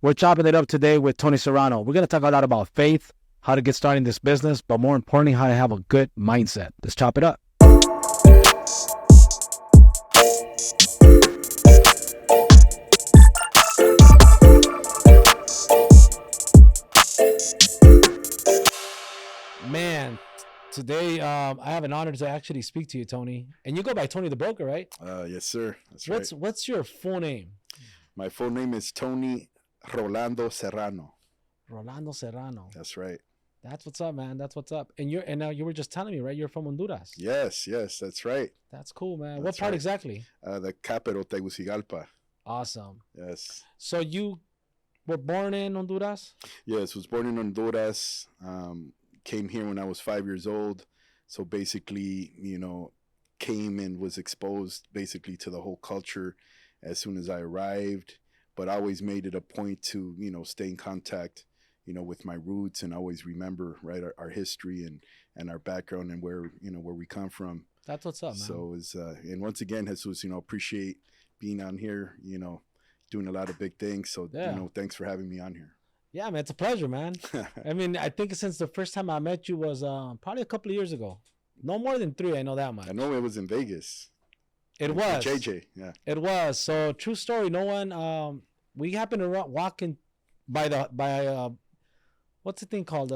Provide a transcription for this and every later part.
We're chopping it up today with Tony Serrano. We're going to talk a lot about faith, how to get started in this business, but more importantly, how to have a good mindset. Let's chop it up. Man, today I have an honor to actually speak to you, Tony. And you go by Tony the Broker, right? Yes, sir. That's What's right. What's your full name? My full name is Tony Rolando Serrano. Rolando Serrano. That's right. That's what's up, man. That's what's up. And now you were just telling me, right? You're from Honduras. Yes, that's right. That's cool, man. What That's part right. exactly? The capital, Tegucigalpa. Awesome. Yes. So you were born in Honduras? Yes, was born in Honduras. Came here when I was 5 years old. So basically, came and was exposed basically to the whole culture as soon as I arrived. But I always made it a point to, stay in contact, with my roots and always remember, right, our history and our background and where we come from. That's what's up, man. So it's and once again, Jesus, appreciate being on here, doing a lot of big things. So, thanks for having me on here. Yeah, man, it's a pleasure, man. I mean, I think since the first time I met you was probably a couple of years ago. No more than 3, I know that much. I know it was in Vegas. It was. JJ, yeah. It was. So, true story, no one, we happened to walk in by what's the thing called?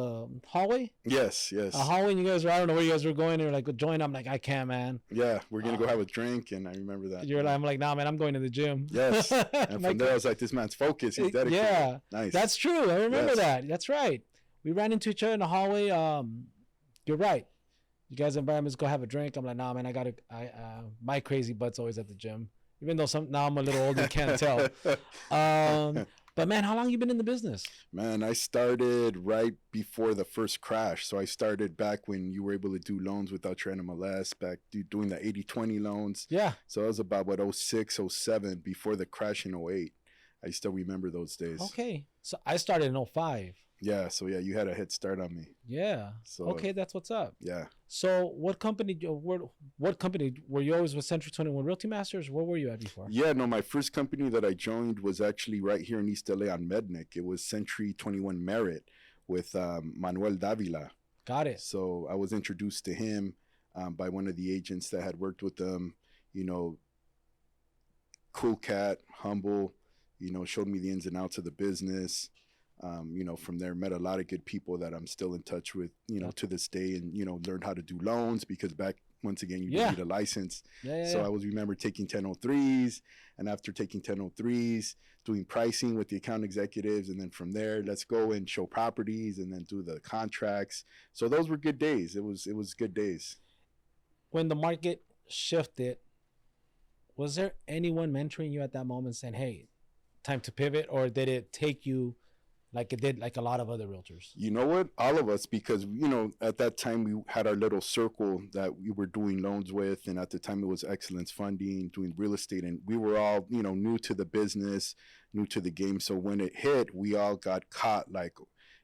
Hallway? Yes. A hallway, and you guys were, I don't know where you guys were going, and you're like, join. I'm like, I can't, man. Yeah, we're going to go have a drink, and I remember that. I'm like, nah, man, I'm going to the gym. Yes, and from there, I was like, this man's focused. He's dedicated. Yeah. Nice. That's true. I remember that. That's right. We ran into each other in the hallway. You're right. You guys invite me to go have a drink. I'm like, nah, man, my crazy butt's always at the gym. Even though now I'm a little older, can't tell. But man, how long you been in the business? Man, I started right before the first crash. So I started back when you were able to do loans without trying to molest, back doing the 80-20 loans. Yeah. So it was about, 06, 07, before the crash in 08. I still remember those days. Okay. So I started in 05. Yeah. So yeah, you had a head start on me. Yeah. So okay, that's what's up. Yeah. So what company were you always with Century 21 Realty Masters? Where were you at before? Yeah, no, my first company that I joined was actually right here in East LA on Mednick. It was Century 21 Merit with Manuel Davila. Got it. So I was introduced to him by one of the agents that had worked with them. Cool cat, humble, showed me the ins and outs of the business. From there, met a lot of good people that I'm still in touch with, to this day, and, learned how to do loans because back, once again, you didn't need a license. So I remember taking 1003s, and after taking 1003s, doing pricing with the account executives. And then from there, let's go and show properties and then do the contracts. So those were good days. It was good days. When the market shifted, was there anyone mentoring you at that moment saying, hey, time to pivot? Or did it take you like it did like a lot of other realtors? You know what? All of us, because, at that time we had our little circle that we were doing loans with. And at the time it was Excellence Funding, doing real estate. And we were all, new to the business, new to the game. So when it hit, we all got caught like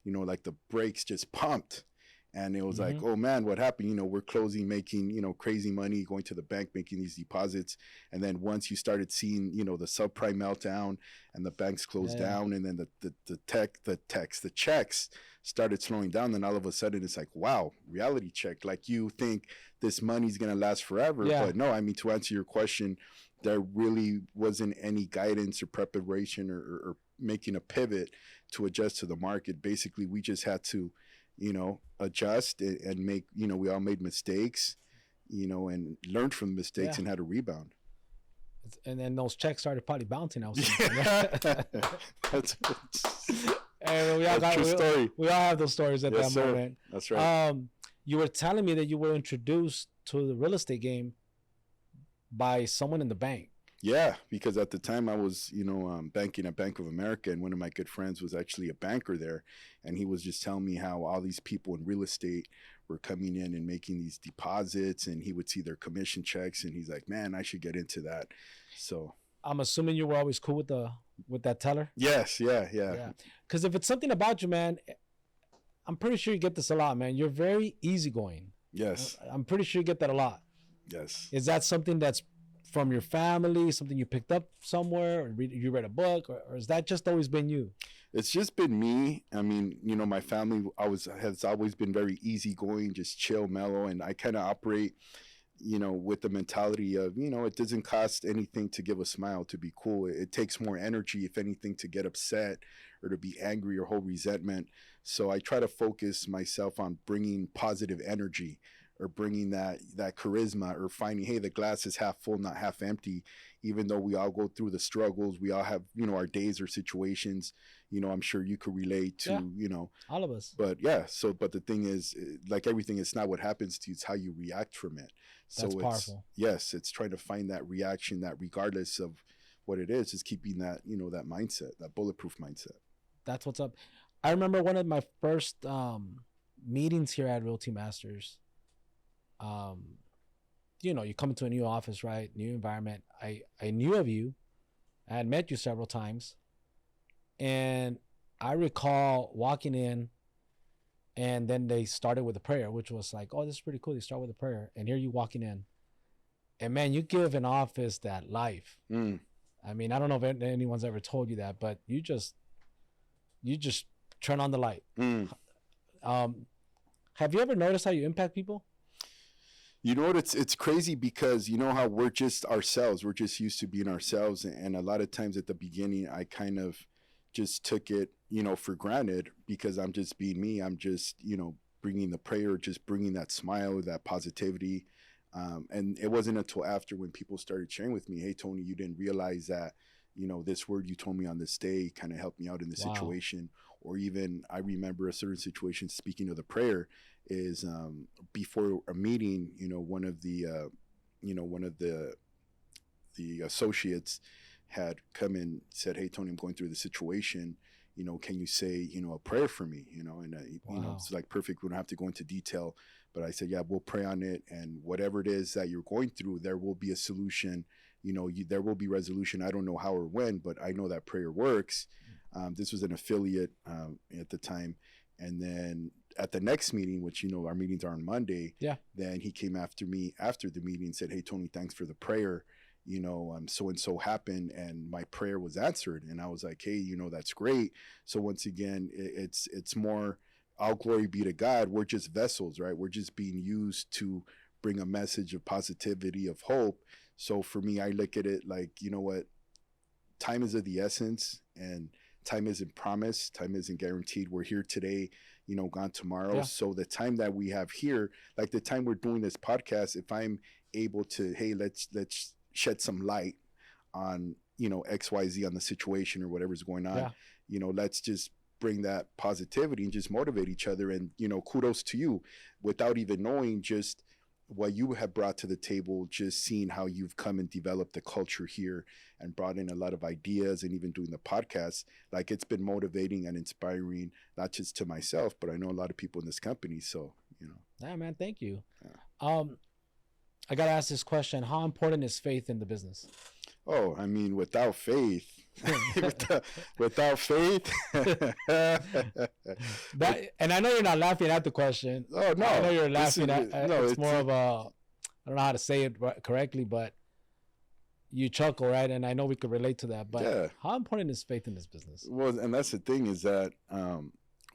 the brakes just pumped. And it was like, oh man, what happened? We're closing, making, crazy money, going to the bank, making these deposits. And then once you started seeing, the subprime meltdown and the banks closed down, and then the checks started slowing down, then all of a sudden it's like, wow, reality check. Like you think this money's going to last forever. Yeah. But no, I mean, to answer your question, there really wasn't any guidance or preparation or making a pivot to adjust to the market. Basically, we just had to, adjust and make, we all made mistakes, and learned from the mistakes and how to rebound. And then those checks started probably bouncing out. That's true story. We all have those stories at that moment. That's right. You were telling me that you were introduced to the real estate game by someone in the bank. Yeah, because at the time I was, banking at Bank of America, and one of my good friends was actually a banker there. And he was just telling me how all these people in real estate were coming in and making these deposits, and he would see their commission checks, and he's like, man, I should get into that. So I'm assuming you were always cool with that teller? Yes, yeah. Because if it's something about you, man, I'm pretty sure you get this a lot, man. You're very easygoing. Yes. I'm pretty sure you get that a lot. Yes. Is that something that's from your family, something you picked up somewhere, or you read a book, or has that just always been you? It's just been me. I mean, my family has always been very easygoing, just chill, mellow, and I kind of operate, with the mentality of, it doesn't cost anything to give a smile, to be cool. It takes more energy, if anything, to get upset or to be angry or hold resentment. So I try to focus myself on bringing positive energy, or bringing that charisma, or finding, hey, the glass is half full, not half empty. Even though we all go through the struggles, we all have, our days or situations, I'm sure you could relate to, Yeah, all of us. but yeah. So, but the thing is, like everything, it's not what happens to you, it's how you react from it. So That's it's, powerful. yes, it's trying to find that reaction, that regardless of what it is keeping that, that mindset, that bulletproof mindset. That's what's up. I remember one of my first meetings here at Realty Masters. Um, you come into a new office, right? New environment. I knew of you. I had met you several times. And I recall walking in, and then they started with a prayer, which was like, oh, this is pretty cool. They start with a prayer. And here you walking in. And man, you give an office that life. Mm. I mean, I don't know if anyone's ever told you that, but you just turn on the light. Mm. Have you ever noticed how you impact people? You know what? It's crazy, because you know how we're just ourselves. We're just used to being ourselves, and a lot of times at the beginning, I kind of just took it, for granted, because I'm just being me. I'm just, bringing the prayer, just bringing that smile, that positivity. And it wasn't until after, when people started sharing with me, hey, Tony, you didn't realize that, this word you told me on this day kind of helped me out in this Wow. situation. Or even I remember a certain situation, speaking of the prayer, is before a meeting, one of the associates had come and said, hey, Tony, I'm going through the situation. Can you say, a prayer for me? And Wow. it's like perfect. We don't have to go into detail, but I said, yeah, we'll pray on it. And whatever it is that you're going through, there will be a solution. There will be resolution. I don't know how or when, but I know that prayer works. This was an affiliate at the time. And then at the next meeting, which, our meetings are on Monday. Yeah. Then he came after me after the meeting and said, hey, Tony, thanks for the prayer. So-and-so happened and my prayer was answered. And I was like, hey, that's great. So once again, it's more, all glory be to God. We're just vessels, right? We're just being used to bring a message of positivity, of hope. So for me, I look at it like, what, time is of the essence, and time isn't promised, time isn't guaranteed. We're here today, gone tomorrow. Yeah. So the time that we have here, like the time we're doing this podcast, if I'm able to, hey, let's shed some light on, XYZ, on the situation or whatever's going on, let's just bring that positivity and just motivate each other. And, kudos to you, without even knowing just what you have brought to the table, just seeing how you've come and developed the culture here and brought in a lot of ideas, and even doing the podcast, like it's been motivating and inspiring, not just to myself, but I know a lot of people in this company. So, Yeah, man, thank you. Yeah. I got to ask this question. How important is faith in the business? Oh, I mean, without faith, without faith. And I know you're not laughing at the question. Oh, no. I know you're laughing No, it's more of a, I don't know how to say it correctly, but you chuckle, right? And I know we could relate to that. But yeah. How important is faith in this business? Well, and that's the thing, is that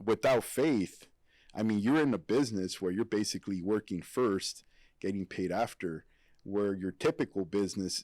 without faith, I mean, you're in a business where you're basically working first, getting paid after, where your typical business,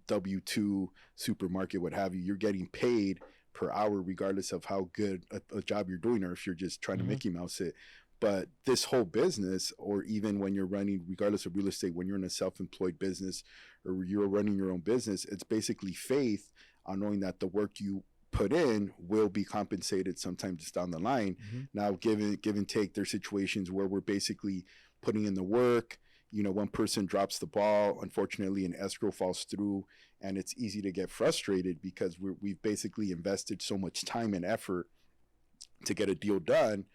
W-2 supermarket, what have you, you're getting paid per hour regardless of how good a job you're doing, or if you're just trying to Mickey Mouse it. But this whole business, or even when you're running, regardless of real estate, when you're in a self-employed business or you're running your own business, it's basically faith on knowing that the work you put in will be compensated sometime just down the line. Now, give and take, there's situations where we're basically putting in the work. One person drops the ball, unfortunately, an escrow falls through, and it's easy to get frustrated because we've basically invested so much time and effort to get a deal done.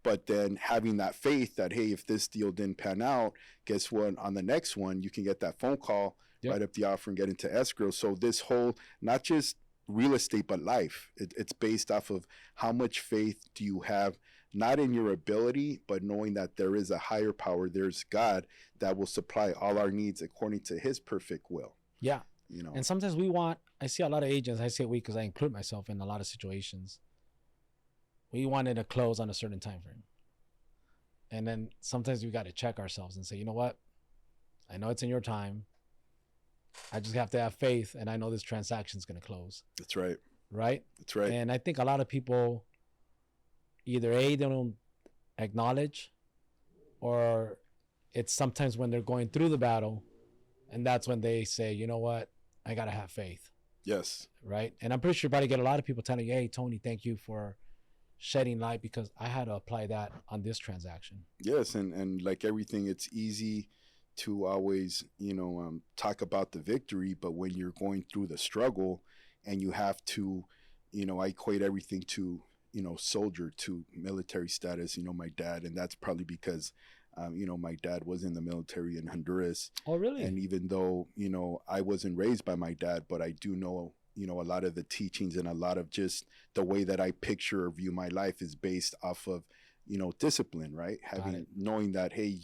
But then having that faith that, hey, if this deal didn't pan out, guess what? On the next one, you can get that phone call, write up the offer, and get into escrow. So this whole, not just real estate, but life, it's based off of how much faith do you have, not in your ability, but knowing that there is a higher power, there's God that will supply all our needs according to his perfect will. Yeah. And sometimes I see a lot of agents, I say we because I include myself in a lot of situations. we wanted to close on a certain time frame. And then sometimes we got to check ourselves and say, you know what? I know it's in your time. I just have to have faith, and I know this transaction is going to close. That's right. Right? That's right. And I think a lot of people either A, they don't acknowledge, or it's sometimes when they're going through the battle, and that's when they say, you know what? I got to have faith. Yes. Right? And I'm pretty sure you're about to get a lot of people telling you, hey, Tony, thank you for shedding light, because I had to apply that on this transaction. Yes. And like everything, it's easy to always, talk about the victory, but when you're going through the struggle and you have to, I equate everything to, soldier, to military status, my dad, and that's probably because, my dad was in the military in Honduras. Oh, really? And even though, I wasn't raised by my dad, but I do know, a lot of the teachings and a lot of just the way that I picture or view my life is based off of, discipline, right? Knowing that, hey,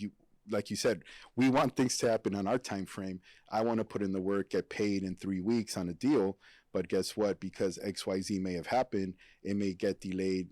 like you said, we want things to happen on our time frame. I want to put in the work, get paid in 3 weeks on a deal, but guess what? Because XYZ may have happened, it may get delayed,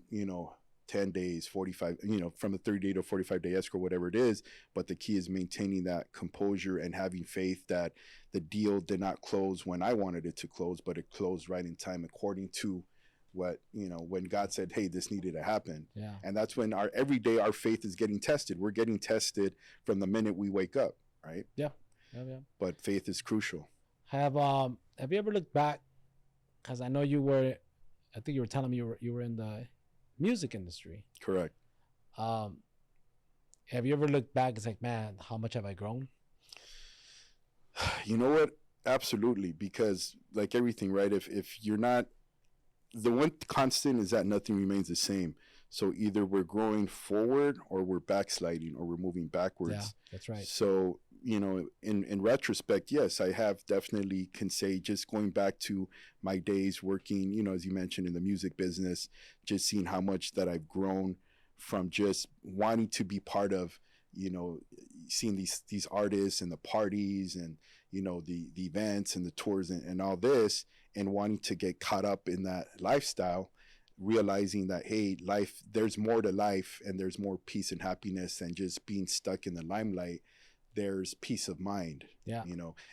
10 days, 45, from a 30-day to 45-day escrow, whatever it is. But the key is maintaining that composure and having faith that the deal did not close when I wanted it to close, but it closed right in time according to what, when God said, hey, this needed to happen. Yeah. And that's when every day our faith is getting tested. We're getting tested from the minute we wake up, right? Yeah. But faith is crucial. Have you ever looked back? Because I know I think you were telling me you were in the music industry. Correct. Have you ever looked back? It's like, man, how much have I grown? You know what? Absolutely. Because like everything, right? If you're not, the one constant is that nothing remains the same. So either we're growing forward or we're backsliding or we're moving backwards. Yeah, that's right. So, in retrospect, yes, I have definitely can say just going back to my days working, as you mentioned, in the music business, just seeing how much that I've grown from just wanting to be part of, seeing these artists and the parties and, the events and the tours and all this, and wanting to get caught up in that lifestyle, realizing that, hey, there's more to life and there's more peace and happiness than just being stuck in the limelight. There's peace of mind. Yeah.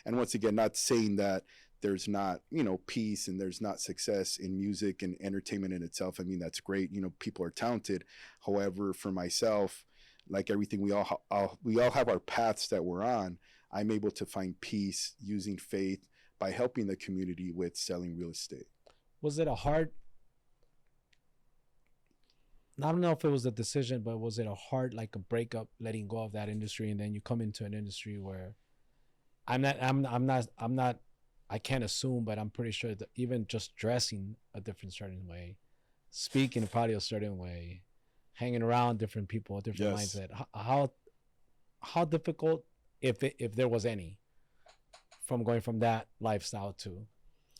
And once again, not saying that there's not, peace and there's not success in music and entertainment in itself. I mean, that's great. People are talented. However, for myself, like everything, we all have our paths that we're on. I'm able to find peace using faith by helping the community with selling real estate. Was it a hard, I don't know if it was a decision, but was it a hard, like a breakup, letting go of that industry, and then you come into an industry where I can't assume, but I'm pretty sure that even just dressing a different certain way, speaking probably a certain way, hanging around different people, a different mindset. How difficult, if there was any, from going from that lifestyle to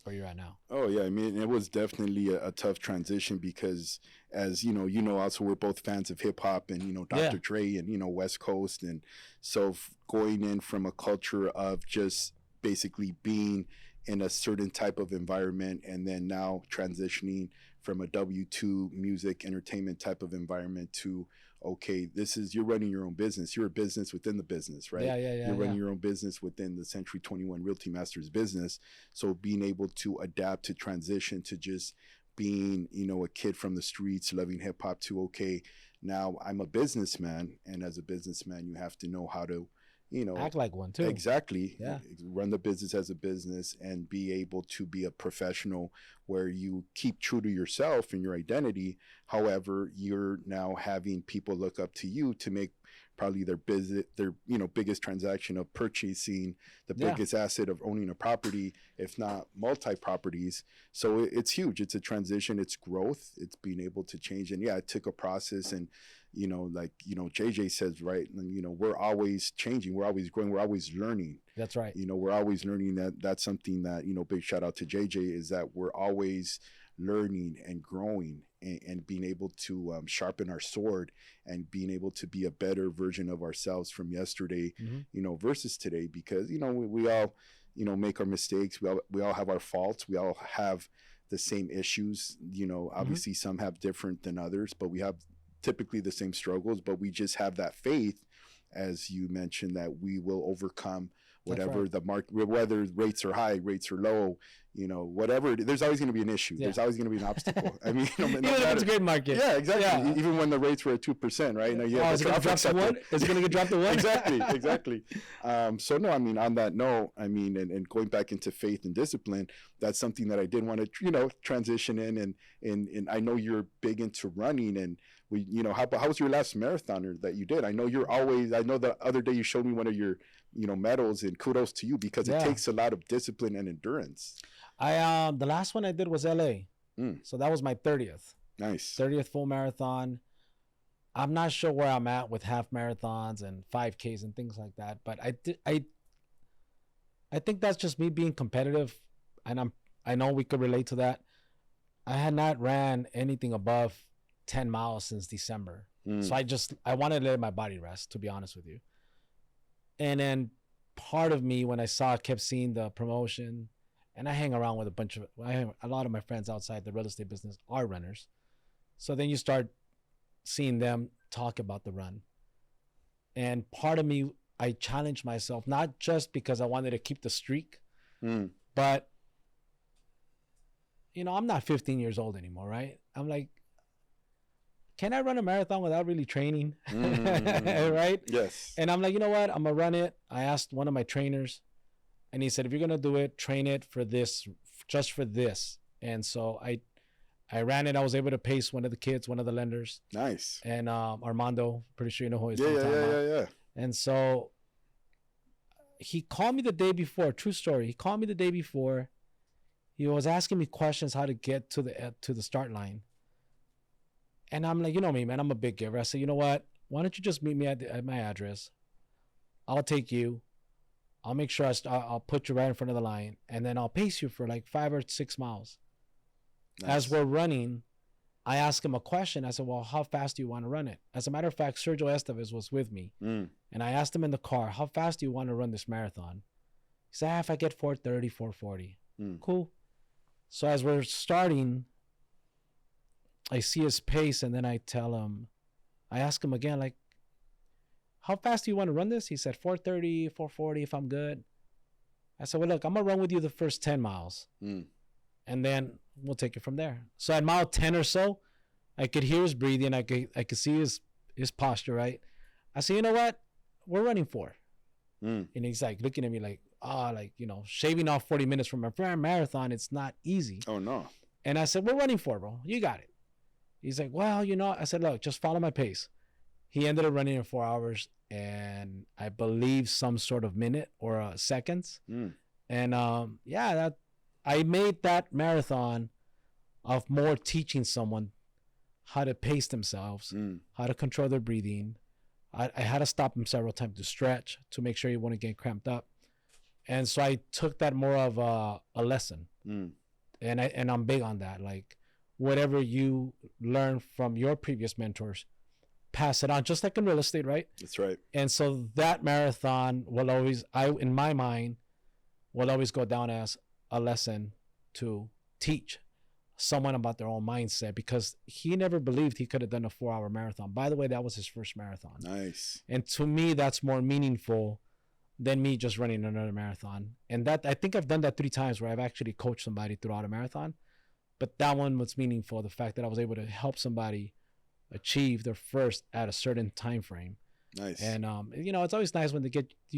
where you're at now? Oh yeah, I mean, it was definitely a tough transition because, as also we're both fans of hip hop and Dr. Dre and West Coast, and so going in from a culture of just basically being in a certain type of environment, and then now transitioning from a W-2 music entertainment type of environment to, okay, you're running your own business. You're a business within the business, right? Yeah. You're running your own business within the Century 21 Realty Masters business. So being able to adapt to transition to just being, a kid from the streets, loving hip hop, to, okay, now I'm a businessman. And as a businessman, you have to know how to, act like one too. Exactly. Yeah. Run the business as a business and be able to be a professional where you keep true to yourself and your identity. However, you're now having people look up to you to make probably their biggest transaction of purchasing the biggest asset of owning a property, if not multi properties. So it's huge. It's a transition. It's growth. It's being able to change. And yeah, it took a process. And JJ says, right, and, we're always changing, we're always growing, we're always learning. That's right. We're always learning. That's something that, big shout out to JJ, is that we're always learning and growing and being able to sharpen our sword and being able to be a better version of ourselves from yesterday, versus today, because, we all, make our mistakes. We all have our faults. We all have the same issues. You know, obviously some have different than others, but we have typically the same struggles, but we just have that faith, as you mentioned, that we will overcome whatever the market, whether rates are high, rates are low, you know, whatever. There's always going to be an issue. There's always going to be an obstacle. I mean, no even if it's a great market. Yeah, exactly. Yeah. Even when the rates were at 2%, right? Now, is it going to drop to 1? Is it going to get dropped to 1? Exactly. So no, I mean, on that note, I mean, and going back into faith and discipline, that's something that I did want to, you know, transition in. And I know you're big into running, and we, you know, how was your last marathoner that you did? I know you're always, I know the other day you showed me one of your, you know, medals, and kudos to you, because it takes a lot of discipline and endurance. The last one I did was LA. So that was my 30th. Nice. 30th full marathon. I'm not sure where I'm at with half marathons and 5Ks and things like that, but I think that's just me being competitive, and I know we could relate to that. I had not ran anything above 10 miles since December. So I wanted to let my body rest, to be honest with you. And then part of me, when I kept seeing the promotion, and I hang around with a lot of my friends outside the real estate business are runners. So then you start seeing them talk about the run. And part of me, I challenged myself, not just because I wanted to keep the streak, but, you know, I'm not 15 years old anymore, right? I'm like, can I run a marathon without really training? Right? Yes. And I'm like, you know what? I'm going to run it. I asked one of my trainers, and he said, if you're going to do it, train it for this, just for this. And so I ran it. I was able to pace one of the kids, one of the lenders. Nice. And Armando, pretty sure you know who he's talking about. Yeah. And so he called me the day before. True story. He called me the day before. He was asking me questions how to get to the start line. And I'm like, you know me, man, I'm a big giver. I said, you know what? Why don't you just meet me at my address? I'll take you. I'll make sure I'll put you right in front of the line, and then I'll pace you for like 5 or 6 miles. Nice. As we're running, I asked him a question. I said, well, how fast do you want to run it? As a matter of fact, Sergio Estevez was with me. And I asked him in the car, how fast do you want to run this marathon? He said, if I get 4:30, 4:40. Cool. So as we're starting, I see his pace, and then I ask him again, like, how fast do you want to run this? He said 4:30, 4:40 if I'm good. I said, well, look, I'm going to run with you the first 10 miles. And then we'll take it from there. So at mile 10 or so, I could hear his breathing. I could see his posture, right? I said, you know what? We're running 4. And he's like looking at me like, like, you know, shaving off 40 minutes from a marathon, it's not easy. Oh, no. And I said, we're running 4, bro. You got it. He's like, well, you know, I said, look, just follow my pace. He ended up running in 4 hours and I believe some sort of minute or seconds. And I made that marathon of more teaching someone how to pace themselves, how to control their breathing. I had to stop him several times to stretch to make sure he wouldn't get cramped up. And so I took that more of a lesson. And I'm big on that. Like, whatever you learn from your previous mentors, pass it on, just like in real estate, right? That's right. And so that marathon will always, in my mind, will always go down as a lesson to teach someone about their own mindset, because he never believed he could have done a 4-hour marathon. By the way, that was his first marathon. Nice. And to me, that's more meaningful than me just running another marathon. And that, I think I've done that 3 times where I've actually coached somebody throughout a marathon. But that one was meaningful, the fact that I was able to help somebody achieve their first at a certain time frame. Nice. And you know, it's always nice when you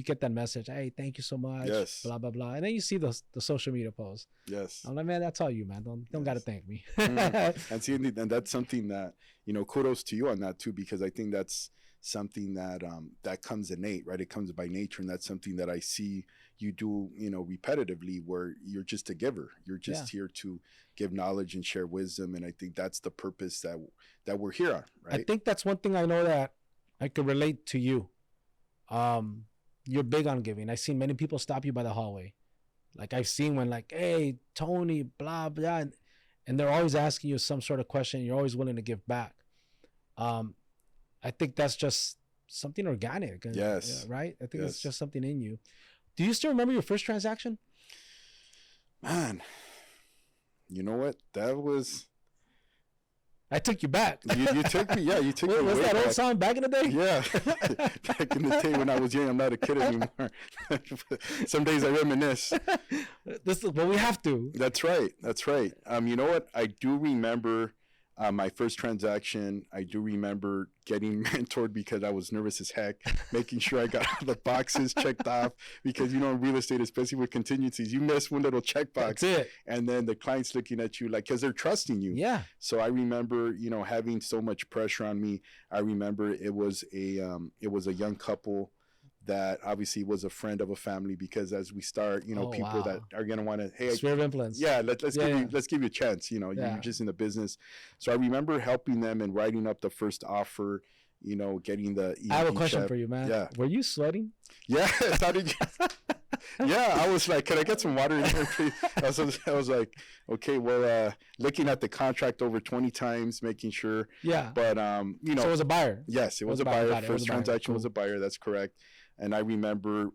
get that message, hey, thank you so much. Yes. Blah blah blah. And then you see the social media posts. Yes. I'm like, man, that's all you, man. Don't gotta thank me. And see, and that's something that, you know, kudos to you on that too, because I think that's something that that comes innate, right? It comes by nature, and that's something that I see you do, you know, repetitively, where you're just a giver. You're just here to give knowledge and share wisdom, and I think that's the purpose that we're here on, right? I think that's one thing I know that I could relate to you. You're big on giving. I've seen many people stop you by the hallway. Like, I've seen when, like, hey, Tony, blah blah, and they're always asking you some sort of question. You're always willing to give back. I think that's just something organic. Yes. Right? I think it's just something in you. Do you still remember your first transaction? Man, You know what? That was I took you back. you took me. Yeah, you took me. Was way that old back. song back in the day? Yeah, back in the day when I was young, I'm not a kid anymore. Some days I reminisce. This is what we have to. That's right. That's right. You know what? I do remember my first transaction. I do remember getting mentored because I was nervous as heck, making sure I got all the boxes checked off. Because in real estate, especially with contingencies, you miss one little checkbox, That's it. and then the client's looking at you like because they're trusting you. Yeah. So I remember, having so much pressure on me. I remember it was a young couple that obviously was a friend of a family because as we start, people that are going to want to, hey, sphere of influence. Yeah, let's give you a chance. You're just in the business. So I remember helping them and writing up the first offer, getting the I have a question for you, man. Yeah. Were you sweating? Yeah. How did you? Yeah, I was like, can I get some water in here, please? I was like, okay, well, looking at the contract over 20 times, making sure. Yeah. But, So it was a buyer. Yes, it was a buyer. First transaction was a buyer. That's correct. And I remember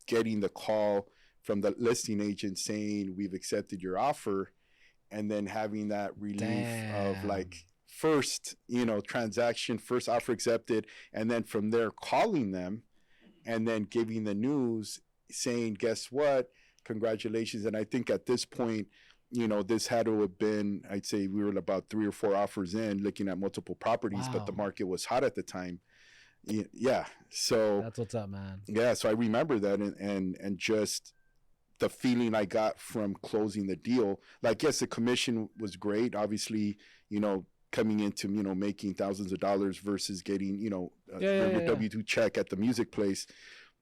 getting the call from the listing agent saying, we've accepted your offer. And then having that relief of like, first, transaction, first offer accepted. And then from there, calling them and then giving the news saying, guess what? Congratulations. And I think at this point, this had to have been, I'd say we were about 3 or 4 offers in looking at multiple properties, but the market was hot at the time. Yeah. So that's what's up, man. Yeah. So I remember that and just the feeling I got from closing the deal. Like, yes, the commission was great. Obviously, coming into, making thousands of dollars versus getting, your W-2 check at the music place.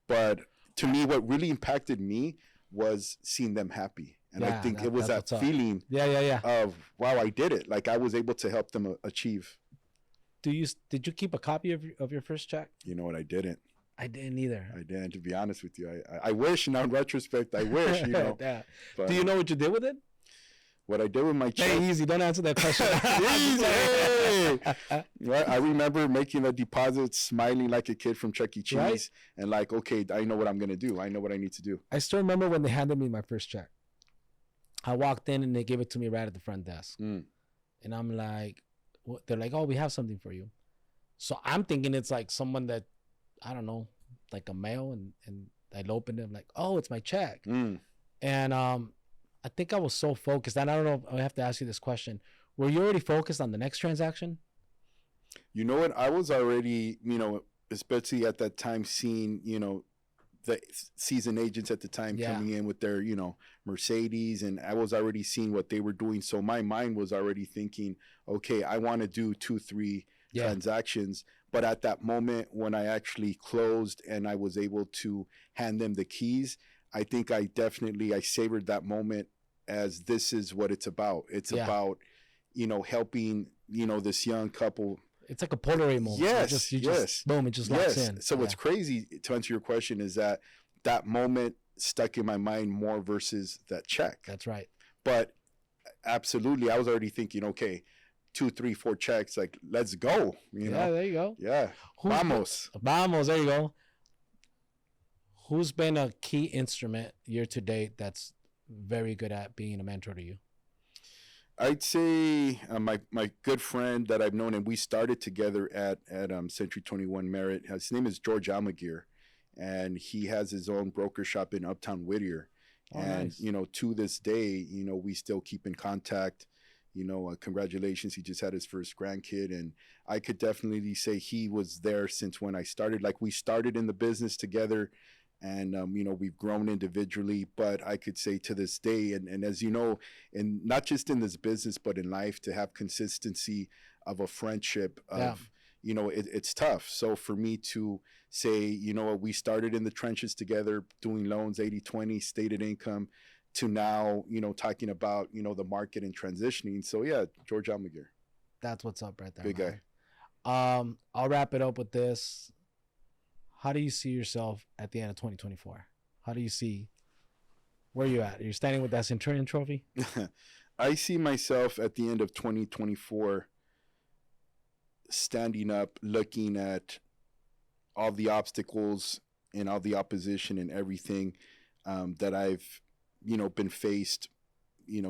But to me, what really impacted me was seeing them happy. And I think it was that feeling of, wow, I did it. Like I was able to help them achieve. Did you keep a copy of your first check? You know what? I didn't. I didn't either. I didn't, to be honest with you. I wish, now in retrospect, I wish, Yeah. But, do you know what you did with it? What I did with my check. Hey, easy. Don't answer that question. Easy. Right? I remember making a deposit, smiling like a kid from Chuck E. Cheese. Right? And like, okay, I know what I'm going to do. I know what I need to do. I still remember when they handed me my first check. I walked in and they gave it to me right at the front desk. And I'm like, they're like, oh, we have something for you. So I'm thinking it's like someone that, I don't know, like a mail. And I opened it. I'm like, oh, it's my check. And I think I was so focused. And I don't know, I have to ask you this question. Were you already focused on the next transaction? You know what? I was already, especially at that time, seeing, the seasoned agents at the time coming in with their, Mercedes, and I was already seeing what they were doing. So my mind was already thinking, okay, I want to do 2-3 transactions. But at that moment when I actually closed and I was able to hand them the keys, I think I savored that moment as this is what it's about. It's about, helping, this young couple. It's like a Polaroid moment. Yes. Just boom, it just locks in. So what's crazy, to answer your question, is that moment stuck in my mind more versus that check. That's right. But absolutely, I was already thinking, okay, 2, 3, 4 checks, like, let's go. Yeah, there you go. Yeah. Vamos, there you go. Who's been a key instrument year to date that's very good at being a mentor to you? I'd say my good friend that I've known, and we started together at Century 21 Merritt. His name is George Almaguer, and he has his own broker shop in Uptown Whittier. Oh, and nice. To this day, we still keep in contact. Congratulations, he just had his first grandkid, and I could definitely say he was there since when I started. Like, we started in the business together. And, we've grown individually, but I could say to this day, and as you know, and not just in this business, but in life, to have consistency of a friendship of, it's tough. So for me to say, we started in the trenches together, doing loans, 80-20 stated income, to now, talking about, the market and transitioning. So yeah, George Almaguer. That's what's up right there. Big man. Guy. I'll wrap it up with this. How do you see yourself at the end of 2024? How do you see where you at? Are you standing with that Centurion trophy? I see myself at the end of 2024 standing up, looking at all the obstacles and all the opposition and everything that I've, been faced,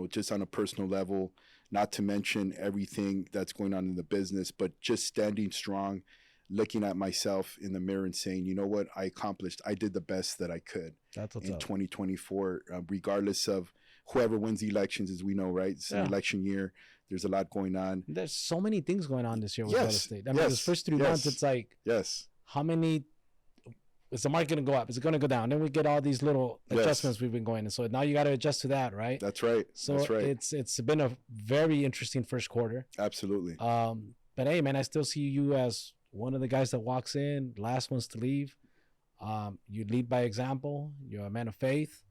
just on a personal level, not to mention everything that's going on in the business, but just standing strong, looking at myself in the mirror and saying, you know what, I accomplished. I did the best that I could That's what's in up. 2024, regardless of whoever wins the elections, as we know, right? It's an election year. There's a lot going on. There's so many things going on this year with real estate. I mean, yes, those first 3 months, it's like, how many, is the market going to go up? Is it going to go down? Then we get all these little adjustments we've been going. And so now you got to adjust to that, right? That's right. So That's right. it's been a very interesting first quarter. Absolutely. But hey, man, I still see you as one of the guys that walks in, last ones to leave. You lead by example. You're a man of faith.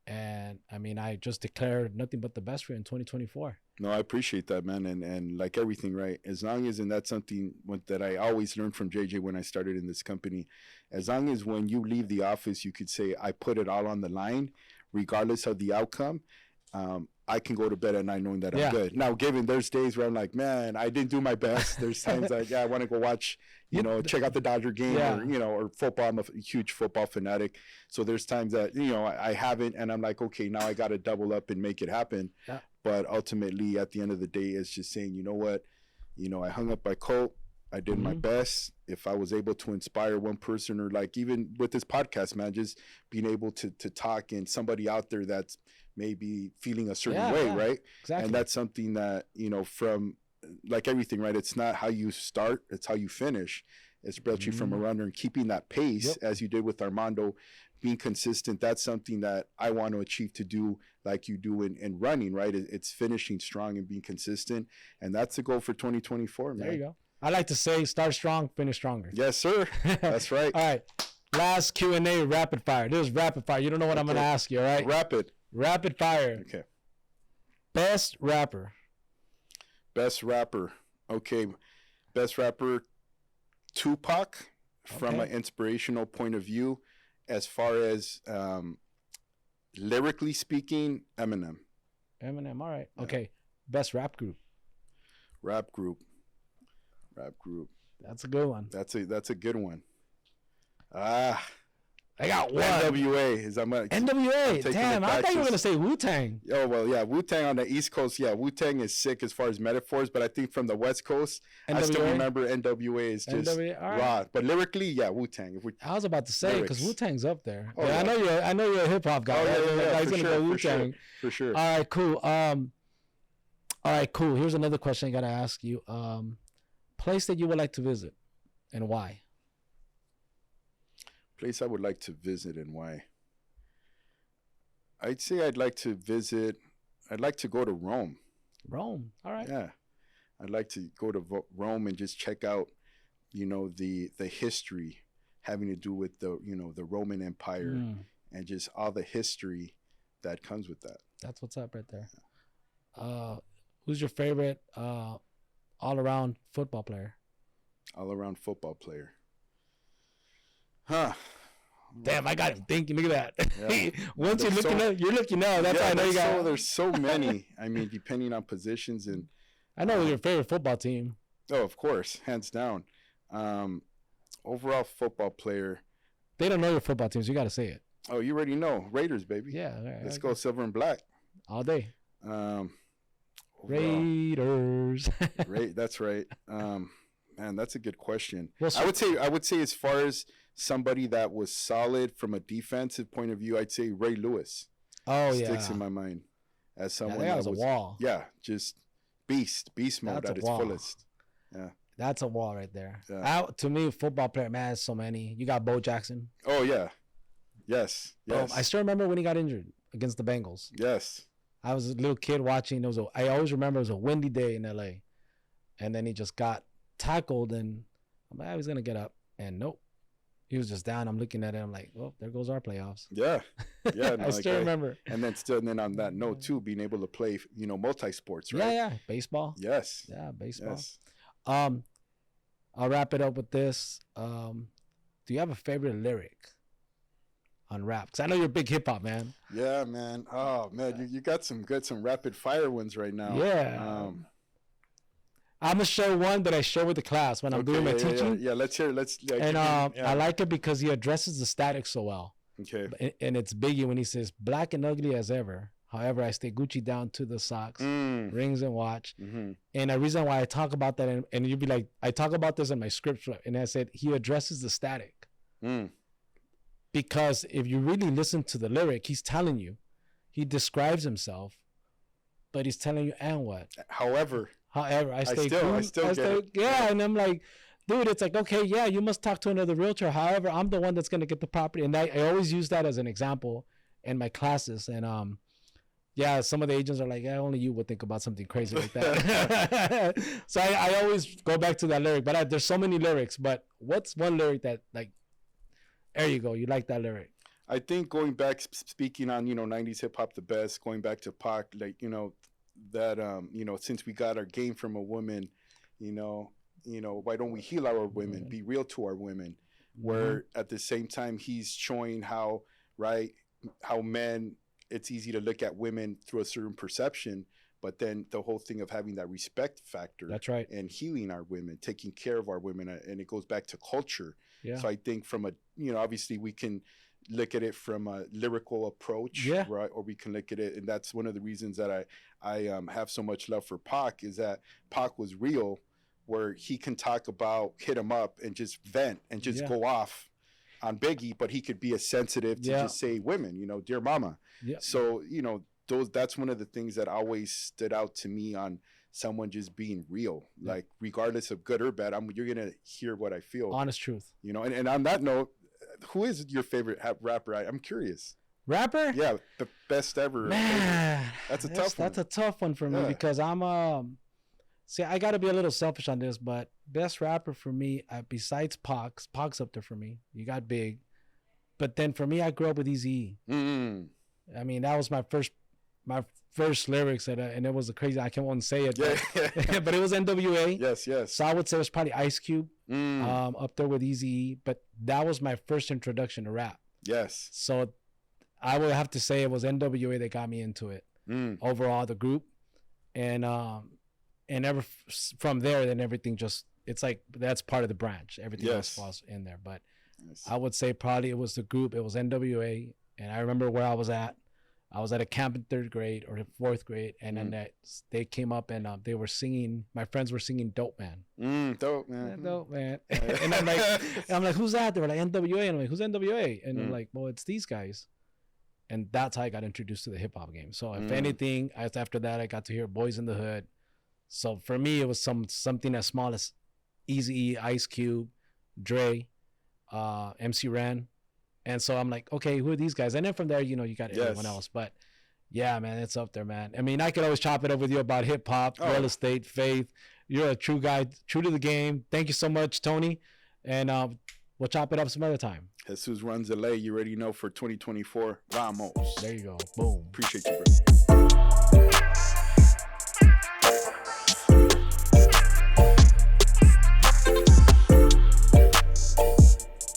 And I mean, I just declare nothing but the best for you in 2024. No, I appreciate that, man. And like everything, right? As long as, and that's something that I always learned from JJ when I started in this company, as long as when you leave the office, you could say, I put it all on the line, regardless of the outcome. I can go to bed at night knowing that I'm good. Now, given there's days where I'm like, man, I didn't do my best. There's times like, I want to go watch, check out the Dodger game or football. I'm a huge football fanatic. So there's times that, I haven't, and I'm like, okay, now I got to double up and make it happen. Yeah. But ultimately, at the end of the day, it's just saying, you know what, I hung up my coat. I did my best. If I was able to inspire one person, or like even with this podcast, man, just being able to talk, and somebody out there that's maybe feeling a certain way, right? Exactly. And that's something that, from like everything, right? It's not how you start, it's how you finish. Especially from a runner, and keeping that pace as you did with Armando, being consistent. That's something that I want to achieve to do like you do in running, right? It's finishing strong and being consistent. And that's the goal for 2024, man. There you go. I like to say, start strong, finish stronger. Yes, sir. That's right. All right. Last Q&A, rapid fire. This is rapid fire. You don't know what I'm going to ask you, all right? Rapid fire. Okay. Best rapper. Okay. Best rapper, Tupac, from an inspirational point of view. As far as lyrically speaking, Eminem. All right. Yeah. Okay. Best rap group. Rap group. That's a good one. That's a good one. I got one. NWA. NWA. Damn, I thought you were going to say Wu-Tang. Oh, well, yeah. Wu-Tang on the East Coast. Yeah, Wu-Tang is sick as far as metaphors, but I think from the West Coast, NWA? I still remember NWA is just raw. But lyrically, yeah, Wu-Tang. I was about to say, because Wu-Tang's up there. Oh, yeah. I know you're a hip-hop guy. Oh, yeah. He's going to go Wu-Tang. For sure. All right, cool. Here's another question I got to ask you. Place that you would like to visit, and why? Place I would like to visit and why? I'd say I'd like to go to Rome. Rome, all right. Yeah, I'd like to go to Rome and just check out, the history having to do with the Roman Empire and just all the history that comes with that. That's what's up right there. Who's your favorite all-around football player? All-around football player. Huh. Damn, I got him thinking. Look at that. Yeah. Once you're looking up. That's how I know you got. There's so many. I mean, depending on positions, and I know your favorite football team. Oh, of course, hands down. Overall football player. They don't know your football teams. You got to say it. Oh, you already know. Raiders, baby. Yeah. Let's go silver and black. All day. Raiders. That's right. Man, that's a good question. Well, I would say as far as somebody that was solid from a defensive point of view, I'd say Ray Lewis. Oh, sticks in my mind as someone that was a wall. Yeah, just beast mode at its fullest. Yeah, that's a wall right there. Yeah. To me, football player, man, so many. You got Bo Jackson. Oh yeah, yes. I still remember when he got injured against the Bengals. Yes, I was a little kid watching. I always remember it was a windy day in LA, and then he just got tackled, and I'm like, he's gonna get up, and nope, he was just down. I'm looking at it, I'm like, well, there goes our playoffs. Yeah. No, I still remember. And then on that note too, being able to play, multi-sports, right? Yeah, baseball. Yes. Yeah, baseball. Yes. I'll wrap it up with this. Do you have a favorite lyric on rap? Because I know you're a big hip hop man. Yeah, man. Oh man, you got some rapid fire ones right now. Yeah. I'm gonna show one that I show with the class when I'm doing my teaching. Yeah, let's hear. I like it because he addresses the static so well. Okay. And it's Biggie when he says, "Black and ugly as ever, However, I stay Gucci down to the socks, Mm. rings, and watch. Mm-hmm. And the reason why I talk about that, and you'd be like, I talk about this in my scripts, and I said he addresses the static. Mm. Because if you really listen to the lyric, he's telling you, he describes himself, but he's telling you, and what? However, I stay I still get it. Yeah, and I'm like, dude, it's like, okay, yeah, you must talk to another realtor. However, I'm the one that's gonna get the property, and I always use that as an example in my classes. And yeah, some of the agents are like, yeah, only you would think about something crazy like that. So I always go back to that lyric, but there's so many lyrics. But what's one lyric that, like, there you go, you like that lyric? I think going back, speaking on, 90s hip hop, the best, going back to Pac, like, that, since we got our game from a woman, why don't we heal our women, be real to our women, where at the same time he's showing how men, it's easy to look at women through a certain perception, but then the whole thing of having that respect factor. That's right. And healing our women, taking care of our women, and it goes back to culture. Yeah. So I think from a, obviously we can look at it from a lyrical approach, yeah, right? Or we can look at it, and that's one of the reasons that I have so much love for Pac, is that Pac was real, where he can talk about, hit him up and just vent and just go off on Biggie, but he could be as sensitive to just say women, dear mama. Yeah. So, that's one of the things that always stood out to me on someone just being real, like regardless of good or bad, you're going to hear what I feel. Honest truth. And on that note, who is your favorite rapper? I'm curious. Rapper? Yeah, the best ever. Man, that's a tough one. That's a tough one for me because I'm see, I got to be a little selfish on this, but best rapper for me, besides Pac's up there for me. You got Big, but then for me, I grew up with Eazy-E. Mm. I mean, that was my first lyrics, and it was a crazy. I can't want to say it, but it was NWA. Yes. So I would say it was probably Ice Cube, up there with Eazy-E. But that was my first introduction to rap. Yes. So I would have to say it was NWA that got me into it. Overall, the group, and ever from there, then everything just, it's like that's part of the branch. Everything else falls in there. But I would say probably it was the group. It was NWA, and I remember where I was at. I was at a camp in 3rd grade or 4th grade, and then they came up and they were singing. My friends were singing "Dope Man." Dope Man. Dope Man. And I'm like, who's that? They were like NWA, and I'm like, who's NWA? And I'm like, well, it's these guys. And that's how I got introduced to the hip hop game. So if anything, after that, I got to hear Boys in the Hood. So for me, it was something as small as Eazy-E, Ice Cube, Dre, MC Ren. And so I'm like, okay, who are these guys? And then from there, you got everyone else. But yeah, man, it's up there, man. I mean, I could always chop it up with you about hip hop, real estate, faith. You're a true guy, true to the game. Thank you so much, Tony. And we'll chop it up some other time. Jesus runs LA. You already know, for 2024. Vamos. There you go. Boom. Appreciate you, bro.